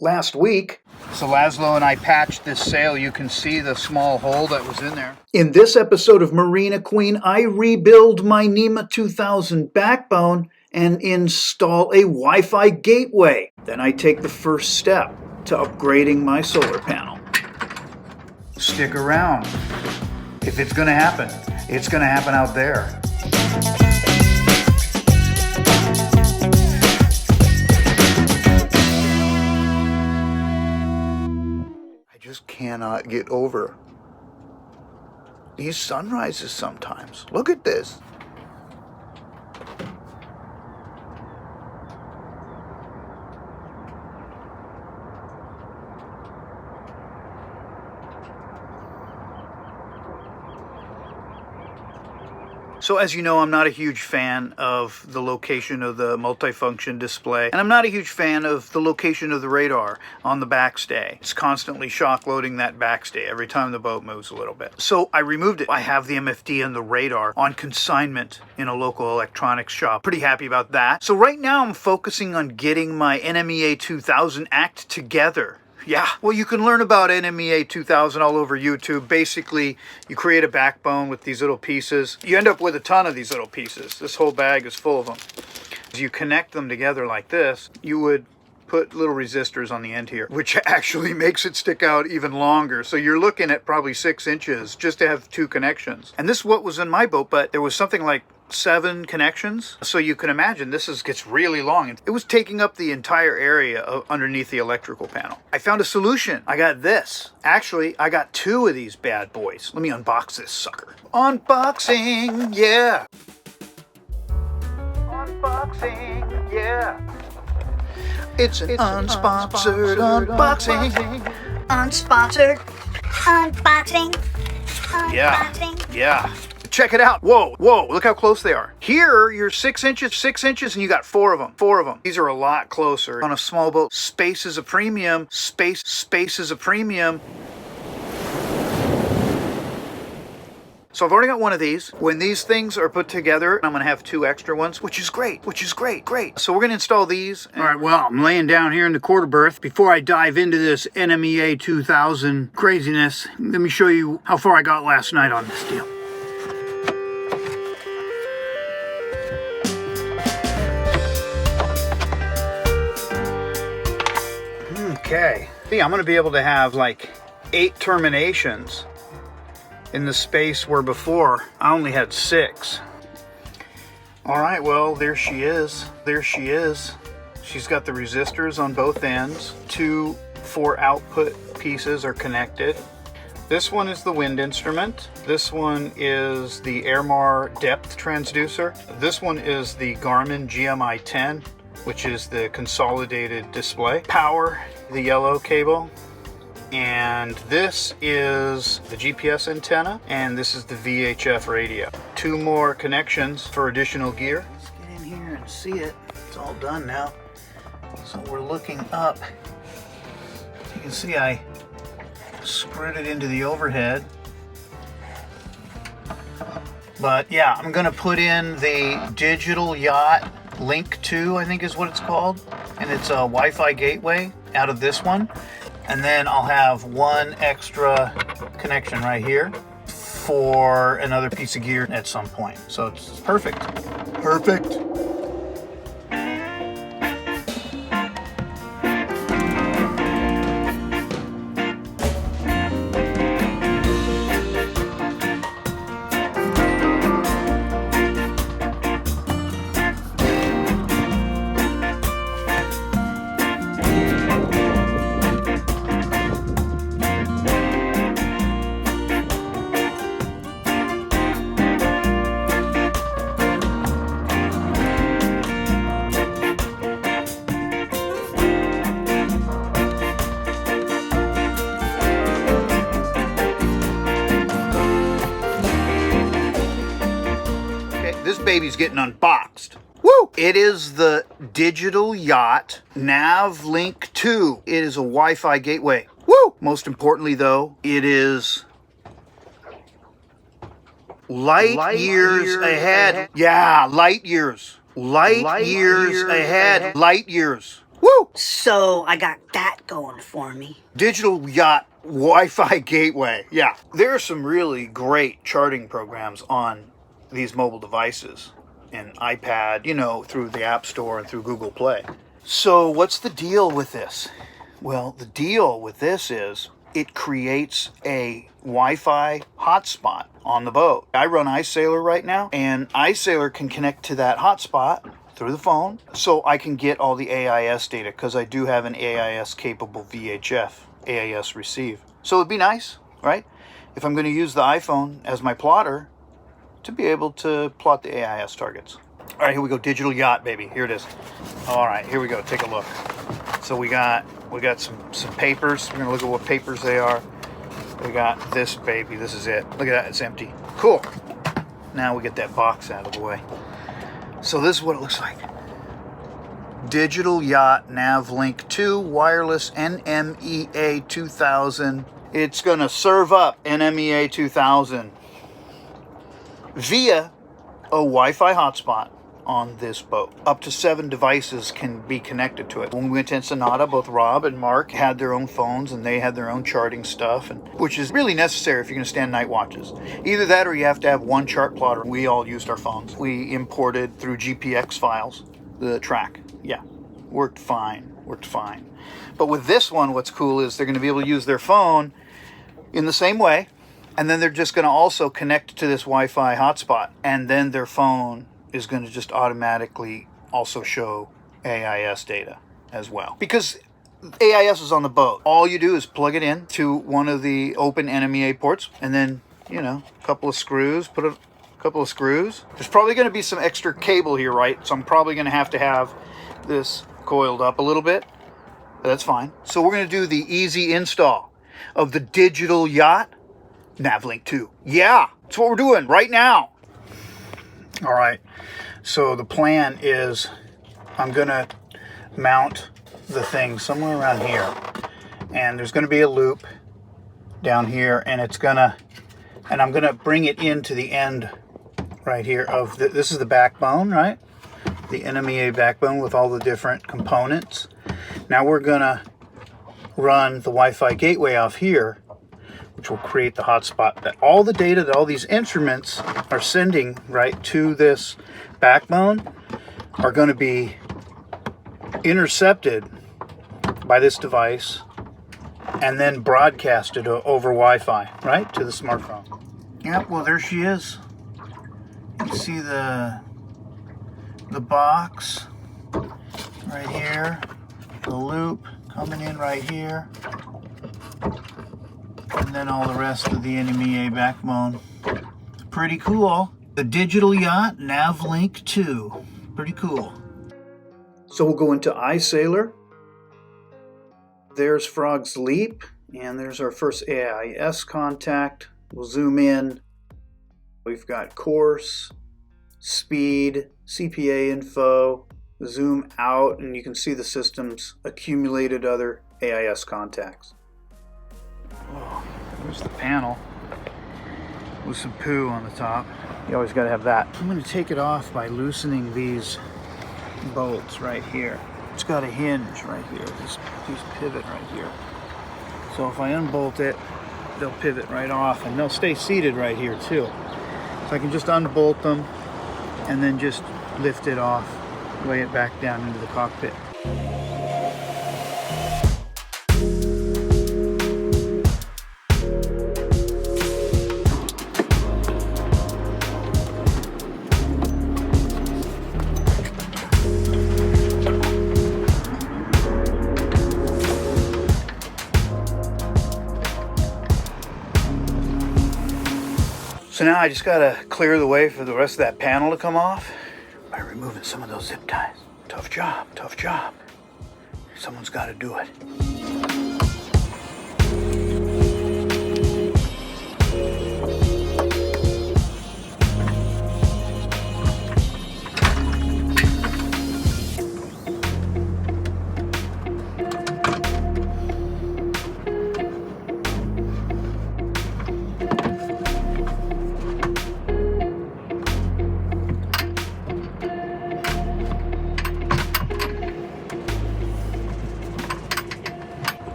last week. So Laszlo and I patched this sail. You can see the small hole that was in there. In this episode of Marina Queen, I rebuild my NMEA 2000 backbone and install a Wi-Fi gateway. Then I take the first step to upgrading my solar panel. Stick around. If it's going to happen, it's going to happen out there. I just cannot get over these sunrises sometimes. Look at this. So as you know, I'm not a huge fan of the location of the multifunction display, and I'm not a huge fan of the location of the radar on the backstay. It's constantly shock loading that backstay every time the boat moves a little bit. So I removed it. I have the MFD and the radar on consignment in a local electronics shop. Pretty happy about that. So right now I'm focusing on getting my NMEA 2000 act together. Yeah, well, you can learn about NMEA 2000 all over YouTube. Basically, you create a backbone with these little pieces. You end up with a ton of these little pieces. This whole bag is full of them. As you connect them together like this, you would put little resistors on the end here, which actually makes it stick out even longer. So you're looking at probably 6 inches just to have 2 connections. And this is what was in my boat, but there was something like 7 connections. So you can imagine this gets really long. It was taking up the entire area underneath the electrical panel. I found a solution. I got this. Actually, I got 2 of these bad boys. Let me unbox this sucker. Unboxing, yeah. Unboxing, yeah. It's an unsponsored unboxing. Unsponsored unboxing. Yeah. Check it out. Whoa, look how close they are. Here, you're 6 inches, and you got 4 of them. 4 of them. These are a lot closer. On a small boat, space is a premium. Space is a premium. So I've already got 1 of these. When these things are put together, I'm going to have 2 extra ones, which is great. So we're going to install these. All right, well, I'm laying down here in the quarter berth. Before I dive into this NMEA 2000 craziness, let me show you how far I got last night on this deal. Okay. See, I'm going to be able to have like 8 terminations in the space where before I only had 6. All right, well, there she is. She's got the resistors on both ends. 2 4 output pieces are connected. This one is the wind instrument. This one is the Airmar depth transducer. This one is the Garmin GMI 10, which is the consolidated display. Power, the yellow cable. And this is the GPS antenna, and this is the VHF radio. 2 more connections for additional gear. Let's get in here and see it. It's all done now. So we're looking up. You can see I screwed it into the overhead. But yeah, I'm gonna put in the digital Yacht Link 2, I think is what it's called. And it's a Wi-Fi gateway out of this one. And then I'll have 1 extra connection right here for another piece of gear at some point. So it's perfect. This baby's getting unboxed. Woo! It is the digital Yacht Nav Link 2. It is a Wi-Fi gateway. Woo! Most importantly, though, it is light years ahead. Yeah, light years. Light years ahead. Light years. Woo! So I got that going for me. Digital Yacht Wi-Fi gateway. Yeah, there are some really great charting programs on these mobile devices and iPad, you know, through the App Store and through Google Play. So what's the deal with this? Well, the deal with this is it creates a Wi-Fi hotspot on the boat. I run iSailor right now, and iSailor can connect to that hotspot through the phone, so I can get all the AIS data, because I do have an AIS capable VHF, AIS receive. So it'd be nice, right, if I'm going to use the iPhone as my plotter, to be able to plot the AIS targets. All right, here we go, Digital Yacht, baby. Here it is. All right, here we go. Take a look. So we got some papers. We're gonna look at what papers they are. We got this baby. This is it. Look at that. It's empty. Cool. Now we get that box out of the way. So this is what it looks like. Digital Yacht Nav Link 2 wireless NMEA 2000. It's gonna serve up NMEA 2000 via a Wi-Fi hotspot on this boat. Up to 7 devices can be connected to it. When we went to Ensenada, both Rob and Mark had their own phones and they had their own charting stuff, which is really necessary if you're going to stand night watches. Either that or you have to have one chart plotter. We all used our phones. We imported through GPX files the track. Yeah, worked fine. But with this one, what's cool is they're going to be able to use their phone in the same way, and then they're just going to also connect to this Wi-Fi hotspot, and then their phone is going to just automatically also show AIS data as well. Because AIS is on the boat. All you do is plug it in to one of the open NMEA ports, and then, you know, a couple of screws, put a couple of screws. There's probably going to be some extra cable here, right? So I'm probably going to have this coiled up a little bit, but that's fine. So we're going to do the easy install of the Digital Yacht Navlink 2. Yeah, that's what we're doing right now. All right, so the plan is I'm gonna mount the thing somewhere around here, and there's gonna be a loop down here, and I'm gonna bring it into the end right here of this is the backbone, right? The NMEA backbone with all the different components. Now we're gonna run the Wi-Fi gateway off here, which will create the hotspot that all the data that all these instruments are sending right to this backbone are going to be intercepted by this device and then broadcasted over Wi-Fi, right, to the smartphone. Yep, well, there she is. You can see the box right here, the loop coming in right here, and then all the rest of the NMEA backbone. Pretty cool. The Digital Yacht Navlink 2. Pretty cool. So we'll go into iSailor. There's Frog's Leap, and there's our first AIS contact. We'll zoom in. We've got course, speed, CPA info, zoom out, and you can see the system's accumulated other AIS contacts. Oh, there's the panel with some poo on the top. You always got to have that. I'm going to take it off by loosening these bolts right here. It's got a hinge right here, this pivot right here. So if I unbolt it, they'll pivot right off, and they'll stay seated right here too. So I can just unbolt them and then just lift it off, lay it back down into the cockpit. So now I just gotta clear the way for the rest of that panel to come off by removing some of those zip ties. Tough job, tough job. Someone's gotta do it.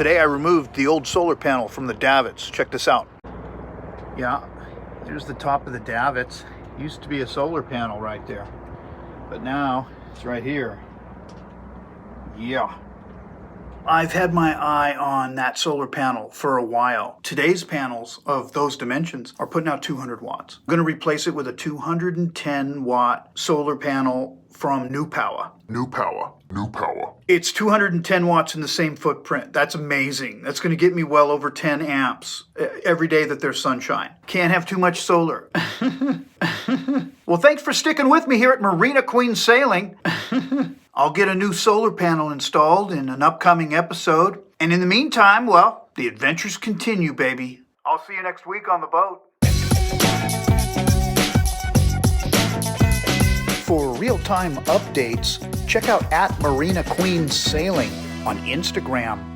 Today I removed the old solar panel from the davits. Check this out. Yeah, here's the top of the davits. Used to be a solar panel right there, but now it's right here. Yeah. I've had my eye on that solar panel for a while. Today's panels of those dimensions are putting out 200 watts. I'm going to replace it with a 210 watt solar panel from New Power. New power. It's 210 watts in the same footprint. That's amazing. That's going to get me well over 10 amps every day that there's sunshine. Can't have too much solar. Well, thanks for sticking with me here at Marina Queen Sailing. I'll get a new solar panel installed in an upcoming episode. And in the meantime, well, the adventures continue, baby. I'll see you next week on the boat. For real-time updates, check out @Marina Queen Sailing on Instagram.